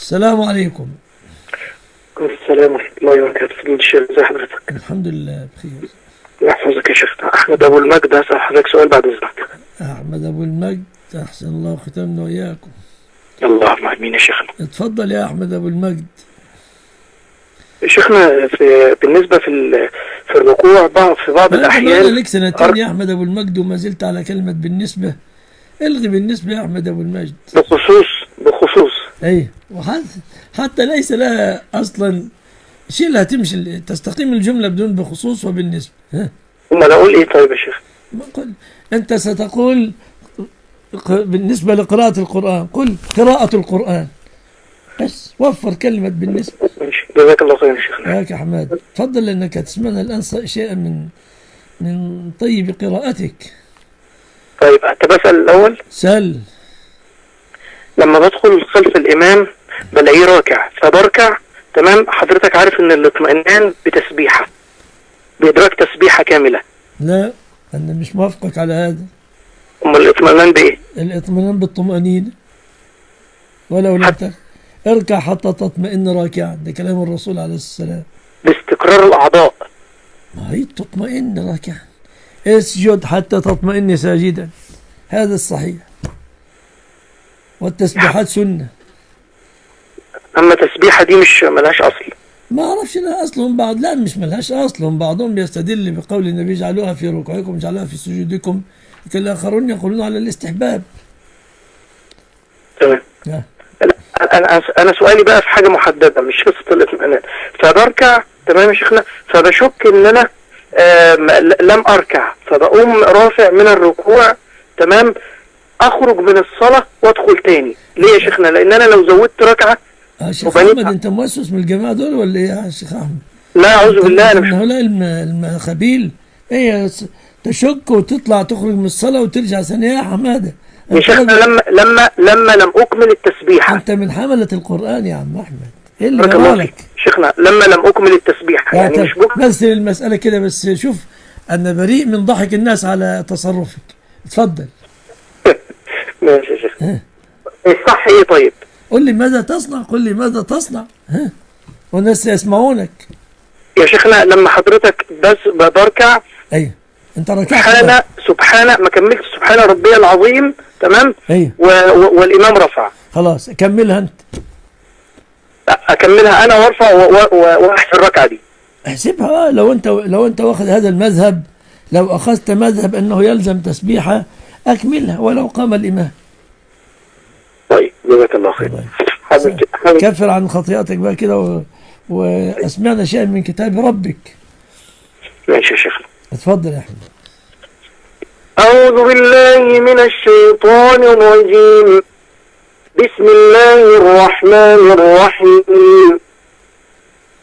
السلام عليكم. السلام ورحمة الله وبركاته. فضيلة الشيخ، ازي حضرتك؟ الحمد لله بخير. يحفظك يا شيخنا. أحمد أبو المجد، هسأل حضرتك سؤال بعد إذنك. أحمد أبو المجد، أحسن الله ختامنا وإياكم. اللهم آمين يا شيخنا. اتفضل يا أحمد أبو المجد. شيخنا، بالنسبة في الركوع في بعض الأحيان. أنا لك سنتين يا أحمد أبو المجد وما زلت على كلمة بالنسبة. الغي بالنسبة يا أحمد أبو المجد. بخصوص. أي، حتى ليس لها أصلا شيلها تمشي، تستقيم الجملة بدون بخصوص وبالنسبة. أمال أقول إيه طيب يا شيخ؟ قل أنت ستقول بالنسبة لقراءة القرآن، قل قراءة القرآن بس، وفر كلمة بالنسبة. ماشي، جزاك الله خير يا شيخنا. ياك يا حماد، تفضل لأنك تسمعنا الآن شيئا من طيب قراءتك. طيب بسأل الأول. سل. لما بدخل خلف الإمام بلاقيه راكع فبركع، تمام. حضرتك عارف إن الاطمئنان بتسبيحة، بإدراك تسبيحة كاملة. لا، أنا مش موافقك على هذا. أمال الاطمئنان بإيه؟ الاطمئنان بالطمأنينة، ولو لم اركع حتى تطمئن راكعا، ده كلام الرسول عليه السلام. باستقرار الأعضاء. ما هي تطمئن راكعا. اسجد حتى تطمئن ساجدا، هذا الصحيح. والتسبيحات سنة. أما تسبيحة دي مش ملهاش أصل. ما أعرفش لها أصلهم بعض، لا مش ملهاش أصلهم. بعضهم بيستدل بقول النبي اجعلوها في ركوعكم اجعلوها في سجودكم، لكن الآخرون يقولون على الاستحباب. تمام. أنا سؤالي بقى في حاجة محددة، مش قصة الاطمئنان. فبركع، تمام يا شيخنا، فبشك إن أنا لم أركع، فبقوم رافع من الركوع، تمام. أخرج من الصلاة وأدخل تاني. ليه يا شيخنا؟ لأن أنا لو زودت ركعة. شيخ أحمد، أنت موسوس من الجماعة دول ولا إيه يا شيخ أحمد؟ لا أعوذ بالله. أنا هؤلاء الخبيل هي تشك وتطلع تخرج من الصلاة وترجع ثانية يا حمادة. يا شيخنا، لما لم أكمل التسبيحة. أنت من حملة القرآن يا عم أحمد، إيه اللي جرالك؟ شيخنا، لما لم أكمل التسبيحة يعني مش بس المسألة كده بس. شوف، أنا بريء من ضحك الناس على تصرفك. اتفضل. ماشي يا شيخ. الصح ايه طيب؟ قل لي ماذا تصنع، قل لي ماذا تصنع، والناس يسمعونك يا شيخنا. لما حضرتك بس بركع. ايوه، انت ركعت. سبحان ما كملت سبحان ربي العظيم، تمام. ايوه. والامام رفع. خلاص كملها انت. اكملها انا وارفع واحسب الركعه دي. احسبها. لو انت واخذ هذا المذهب، لو اخذت مذهب انه يلزم تسبيحه، اكملها ولو قام الامام. طيب، جزاك الله خير. كفر عن خطيئتك بقى كده واسمعنا شيئا من كتاب ربك. ماشي يا شيخنا. اتفضل يا احمد. أعوذ بالله من الشيطان الرجيم. بسم الله الرحمن الرحيم.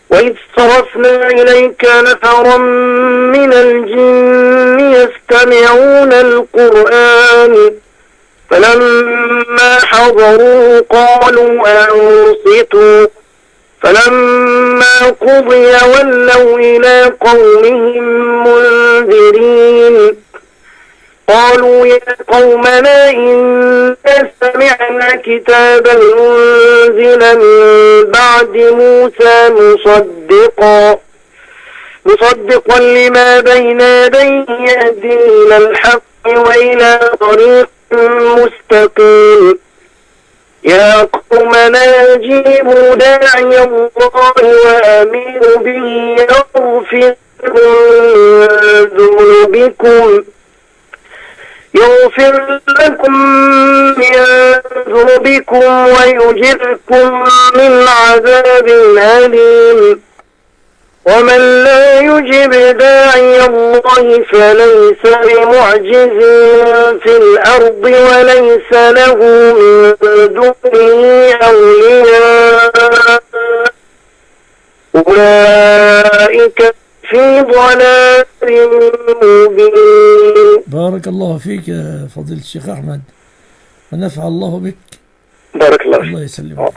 وإذ صرفنا إليك نفرا من الجن يستمعون القرآن فلما حضروا قالوا أنصتوا فلما قضي ولوا إلى قومهم منذرين. قالوا يا قومنا إنا سمعنا كتابا أنزل من بعد موسى مصدقا لما بين يديه يهدي إلى الحق وإلى طريق مستقيم. يا قومنا أجيبوا داعي الله وآمنوا به يغفر لكم من ذنوبكم ويجركم من عذاب أليم. ومن لا يجب داعي الله فليس بمعجز في الأرض وليس له من دونه أولياء أولئك في ضلال مبين. بارك الله فيك يا فضيلة الشيخ أحمد، ونفع الله بك. بارك الله يسلمك.